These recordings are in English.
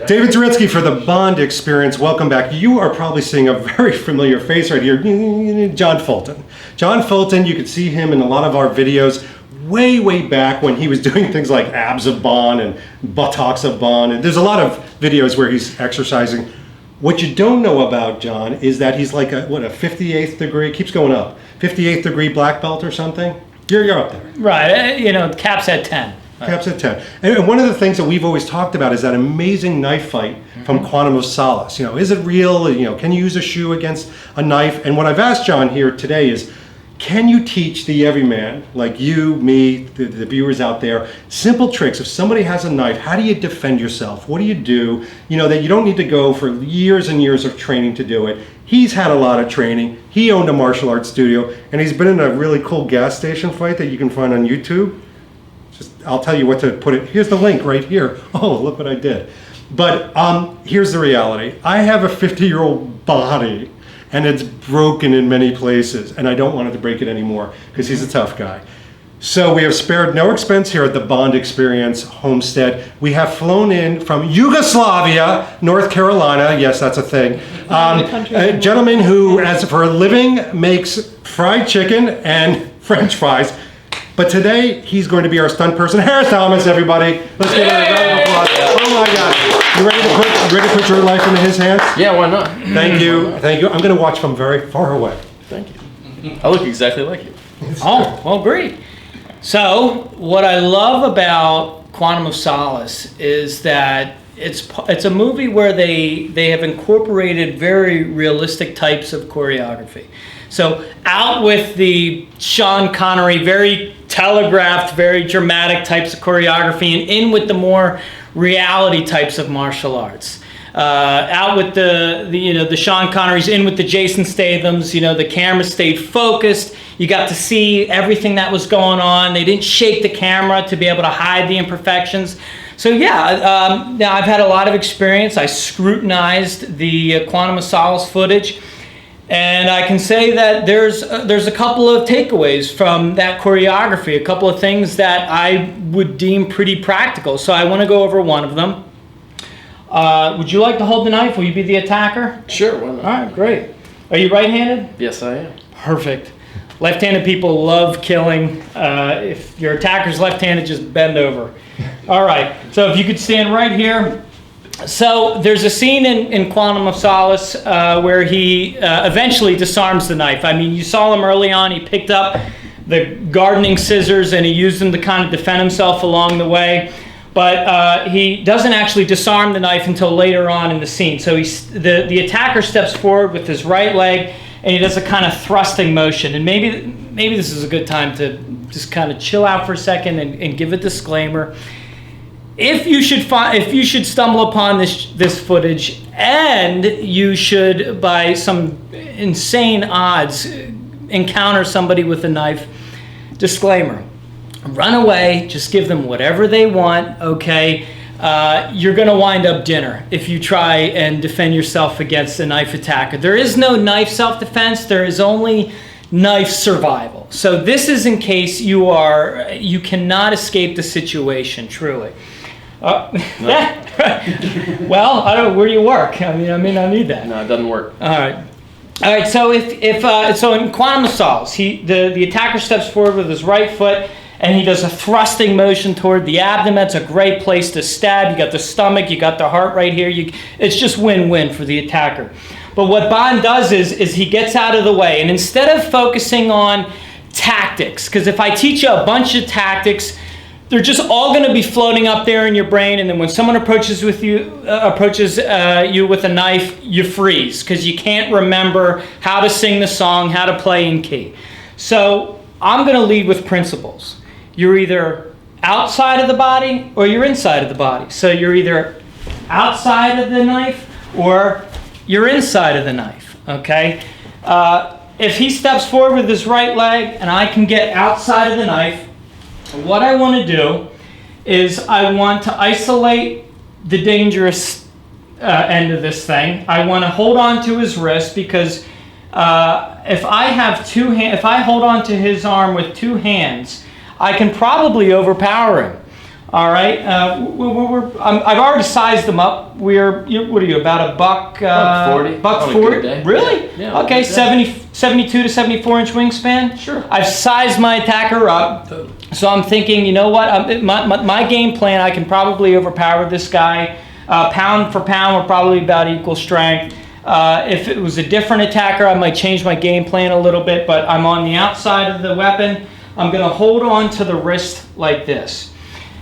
David Zaritsky for the Bond Experience. Welcome back. You are probably seeing a very familiar face right here, John Fulton. John Fulton, you could see him in a lot of our videos way back when he was doing things like abs of Bond and buttocks of Bond. And there's a lot of videos where he's exercising. What you don't know about John is that he's like a 58th degree, keeps going up, 58th degree black belt or something. You're up there. Right, cap's at 10. Caps at 10. And one of the things that we've always talked about is that amazing knife fight from Quantum of Solace. Is it real? Can you use a shoe against a knife? And what I've asked John here today is, can you teach the everyman, like you, me, the viewers out there, simple tricks? If somebody has a knife, how do you defend yourself? What do you do? That you don't need to go for years and years of training to do it. He's had a lot of training. He owned a martial arts studio, and he's been in a really cool gas station fight that you can find on YouTube. I'll tell you what to put it. Here's the link right here. Oh, look what I did. But here's the reality. I have a 50-year-old body, and it's broken in many places, and I don't want it to break it anymore because he's a tough guy. So we have spared no expense here at the Bond Experience Homestead. We have flown in from Yugoslavia, North Carolina. Yes, that's a thing. A gentleman who, as for a living, makes fried chicken and French fries. But today, he's going to be our stunt person. Harris Thomas, everybody. Let's give him a round of applause. Oh my God. You ready to put your life into his hands? Yeah, why not? Thank you. I'm going to watch from very far away. Thank you. I look exactly like you. Oh, well, great. So, what I love about Quantum of Solace is that it's a movie where they have incorporated very realistic types of choreography. So out with the Sean Connery, very telegraphed, very dramatic types of choreography, and in with the more reality types of martial arts. Out with the Sean Connerys, in with the Jason Stathams. The camera stayed focused. You got to see everything that was going on. They didn't shake the camera to be able to hide the imperfections. So yeah, now I've had a lot of experience. I scrutinized the Quantum of Solace footage. And I can say that there's a couple of takeaways from that choreography, a couple of things that I would deem pretty practical. So I want to go over one of them. Would you like to hold the knife? Will you be the attacker? Sure, why not? All right, great. Are you right-handed? Yes, I am. Perfect. Left-handed people love killing. If your attacker's left-handed, just bend over. All right, so if you could stand right here. So there's a scene in Quantum of Solace where he eventually disarms the knife. I mean, you saw him early on. He picked up the gardening scissors and he used them to kind of defend himself along the way. But he doesn't actually disarm the knife until later on in the scene. So the attacker steps forward with his right leg and he does a kind of thrusting motion. And maybe this is a good time to just kind of chill out for a second and give a disclaimer. If you should stumble upon this footage and you should, by some insane odds, encounter somebody with a knife, disclaimer, run away, just give them whatever they want, okay? You're going to wind up dinner if you try and defend yourself against a knife attacker. There is no knife self-defense, there is only knife survival. So this is in case you cannot escape the situation, truly. No. Well, where do you work? I mean, I may not need that. No, it doesn't work. All right. So so in Quantum of Solace, the attacker steps forward with his right foot, and he does a thrusting motion toward the abdomen. That's a great place to stab. You got the stomach, you got the heart right here. It's just win-win for the attacker. But what Bond does is he gets out of the way, and instead of focusing on tactics, because if I teach you a bunch of tactics, they're just all going to be floating up there in your brain, and then when someone approaches you with a knife, you freeze because you can't remember how to sing the song, how to play in key. So I'm going to lead with principles. You're either outside of the body or you're inside of the body. So you're either outside of the knife or you're inside of the knife. Okay. If he steps forward with his right leg and I can get outside of the knife, what I want to do is I want to isolate the dangerous end of this thing. I want to hold on to his wrist because if I hold on to his arm with two hands, I can probably overpower him. All right, I've already sized them up. What are you, about a buck? $1.40. Buck On a good 40? day. Really? Yeah, okay, on a good day. 72 to 74 inch wingspan. Sure. I've sized my attacker up, so I'm thinking, you know what? My game plan, I can probably overpower this guy. Pound for pound, we're probably about equal strength. If it was a different attacker, I might change my game plan a little bit, but I'm on the outside of the weapon. I'm going to hold on to the wrist like this.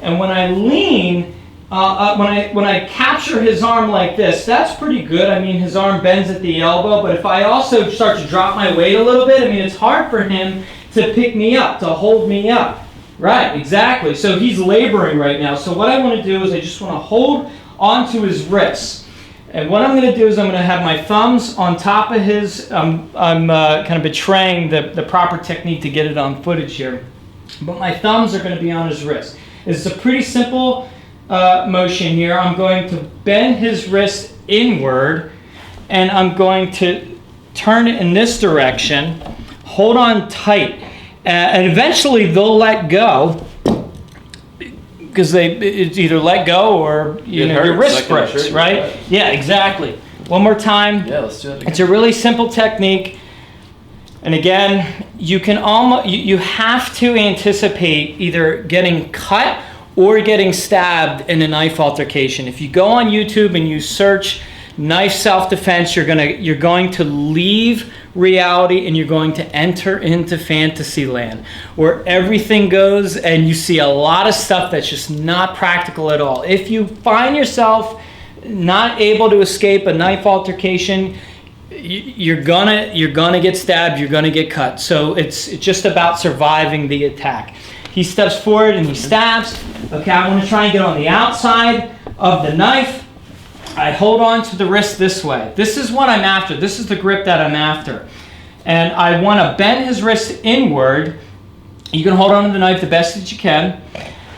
And when I lean, when I capture his arm like this, that's pretty good. I mean, his arm bends at the elbow, but if I also start to drop my weight a little bit, I mean, it's hard for him to pick me up, to hold me up. Right, exactly. So he's laboring right now. So what I want to do is I just want to hold onto his wrists. And what I'm going to do is I'm going to have my thumbs on top of his, I'm kind of betraying the proper technique to get it on footage here. But my thumbs are going to be on his wrist. It's a pretty simple motion here. I'm going to bend his wrist inward, and I'm going to turn it in this direction, hold on tight, and eventually they'll let go, because it's either let go or your wrist breaks, right? Yeah, exactly. One more time. Yeah, let's do it again. It's a really simple technique. And again, you have to anticipate either getting cut or getting stabbed in a knife altercation. If you go on YouTube and you search knife self-defense, you're going to leave reality and you're going to enter into fantasy land where everything goes, and you see a lot of stuff that's just not practical at all. If you find yourself not able to escape a knife altercation, you're gonna get stabbed, you're gonna get cut. So it's just about surviving the attack. He steps forward and he stabs. Okay, I want to try and get on the outside of the knife. I hold on to the wrist this way. This is what I'm after. This is the grip that I'm after. And I want to bend his wrist inward. You can hold on to the knife the best that you can.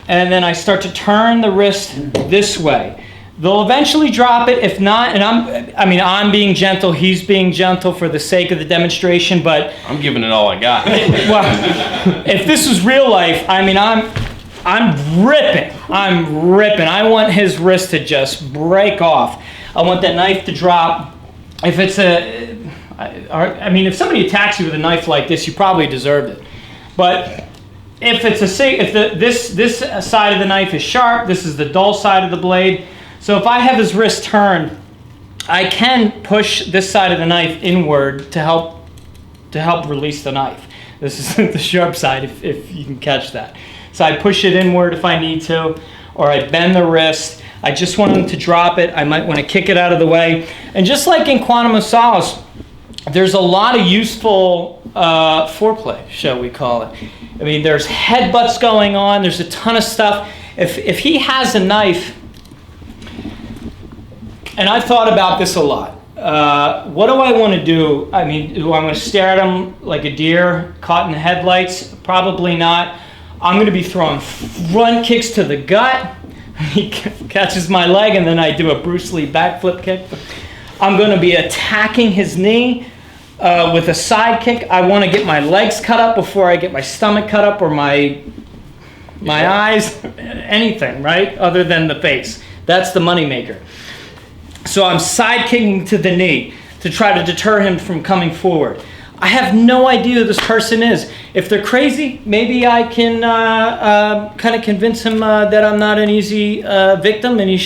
And then I start to turn the wrist this way. They'll eventually drop it. If not, and I'm being gentle, he's being gentle for the sake of the demonstration, but I'm giving it all I got. well, if this was real life, I mean, I'm ripping. I want his wrist to just break off. I want that knife to drop. If it's if somebody attacks you with a knife like this, you probably deserved it. But if this side of the knife is sharp, this is the dull side of the blade. So if I have his wrist turned, I can push this side of the knife inward to help release the knife. This is the sharp side, if you can catch that. So I push it inward if I need to, or I bend the wrist. I just want him to drop it. I might want to kick it out of the way. And just like in Quantum of Solace, there's a lot of useful foreplay, shall we call it. I mean, there's headbutts going on. There's a ton of stuff. If he has a knife, and I've thought about this a lot. What do I want to do? I mean, do I want to stare at him like a deer caught in the headlights? Probably not. I'm going to be throwing front kicks to the gut. He catches my leg, and then I do a Bruce Lee backflip kick. I'm going to be attacking his knee with a side kick. I want to get my legs cut up before I get my stomach cut up or my eyes, anything, right? Other than the face. That's the moneymaker. So I'm side kicking to the knee to try to deter him from coming forward. I have no idea who this person is. If they're crazy, maybe I can kind of convince him that I'm not an easy victim and he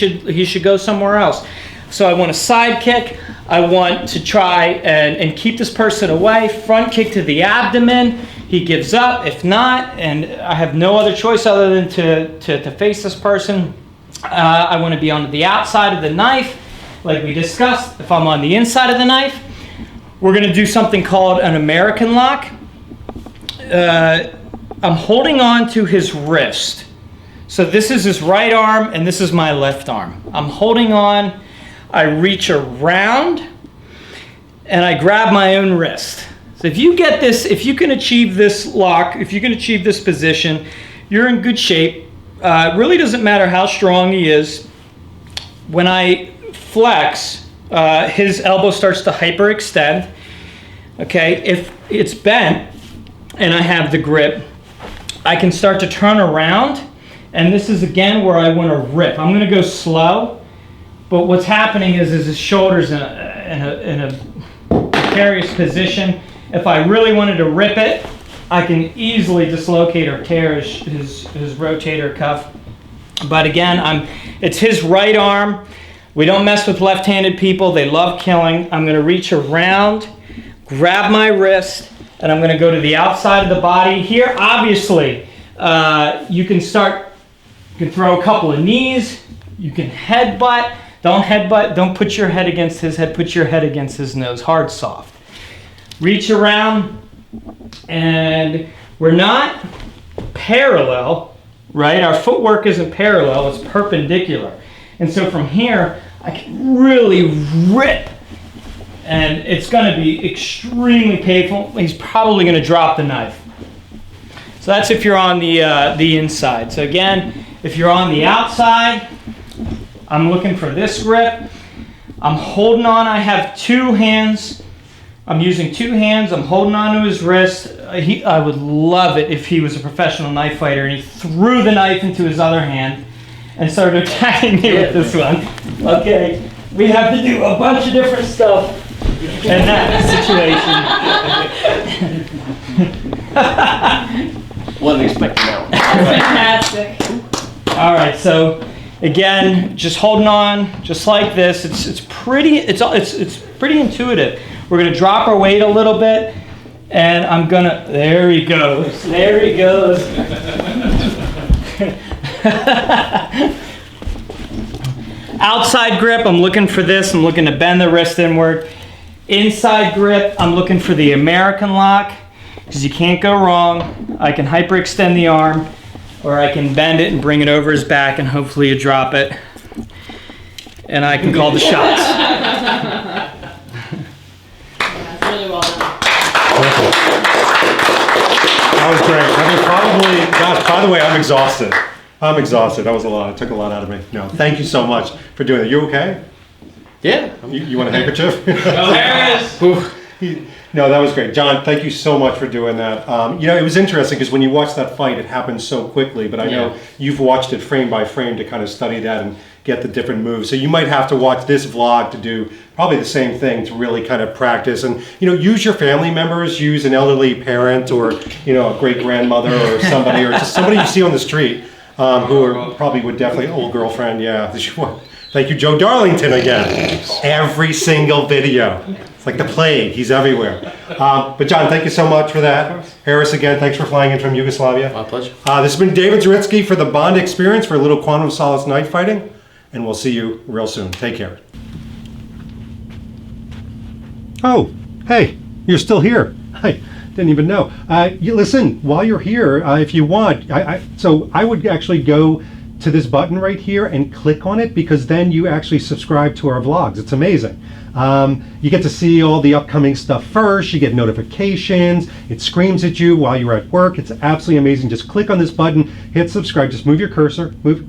should go somewhere else. So I want a side kick. I want to try and keep this person away. Front kick to the abdomen. He gives up. If not, and I have no other choice other than to face this person, I want to be on the outside of the knife. Like we discussed, if I'm on the inside of the knife, we're going to do something called an American lock. I'm holding on to his wrist. So this is his right arm, and this is my left arm. I'm holding on. I reach around, and I grab my own wrist. So if you get this, if you can achieve this lock, if you can achieve this position, you're in good shape. It really doesn't matter how strong he is. When I flex, his elbow starts to hyperextend. Okay, if it's bent and I have the grip, I can start to turn around And this is again where I want to rip. I'm going to go slow, but what's happening is his shoulder's in a precarious position. If I really wanted to rip it, I can easily dislocate or tear his rotator cuff. But again, it's his right arm. We don't mess with left-handed people. They love killing. I'm going to reach around, grab my wrist, and I'm going to go to the outside of the body. Here, obviously, you can throw a couple of knees. You can headbutt. Don't headbutt. Don't put your head against his head. Put your head against his nose. Hard, soft. Reach around, and we're not parallel, right? Our footwork isn't parallel. It's perpendicular. And so from here, I can really rip, and it's going to be extremely painful. He's probably going to drop the knife. So that's if you're on the inside. So again, if you're on the outside, I'm looking for this grip. I'm holding on. I have two hands. I'm using two hands. I'm holding on to his wrist. I would love it if he was a professional knife fighter and he threw the knife into his other hand and started attacking me with this one. Okay, we have to do a bunch of different stuff in that situation. Wasn't expecting that one. Fantastic. All right, so again, just holding on, just like this. It's pretty intuitive. We're gonna drop our weight a little bit, and I'm gonna. There he goes. There he goes. Outside grip, I'm looking for this. I'm looking to bend the wrist inward. Inside grip, I'm looking for the American lock, because you can't go wrong. I can hyperextend the arm, or I can bend it and bring it over his back, and hopefully you drop it. And I can call the shots. That's really well done. That was great. I mean, probably, gosh, by the way, I'm exhausted. That was a lot. It took a lot out of me. No, thank you so much for doing that. You okay? Yeah. You want a handkerchief? Oh, there it is. No, that was great. John, thank you so much for doing that. It was interesting because when you watch that fight, it happened so quickly, but I know you've watched it frame by frame to kind of study that and get the different moves. So you might have to watch this vlog to do probably the same thing to really kind of practice and, use your family members, use an elderly parent or, a great grandmother or somebody or just somebody you see on the street probably would definitely, old girlfriend, yeah. Thank you, Joe Darlington again. Every single video. It's like the plague, he's everywhere. But John, thank you so much for that. Harris, again, thanks for flying in from Yugoslavia. My pleasure. This has been David Zaritsky for the Bond Experience for a little Quantum of Solace knife fighting, and we'll see you real soon. Take care. Oh, hey, you're still here. I didn't even know. You listen, while you're here, if you want, so I would actually go to this button right here and click on it, because then you actually subscribe to our vlogs. It's amazing. You get to see all the upcoming stuff first. You get notifications. It screams at you while you're at work. It's absolutely amazing. Just click on this button, hit subscribe, just move your cursor, move.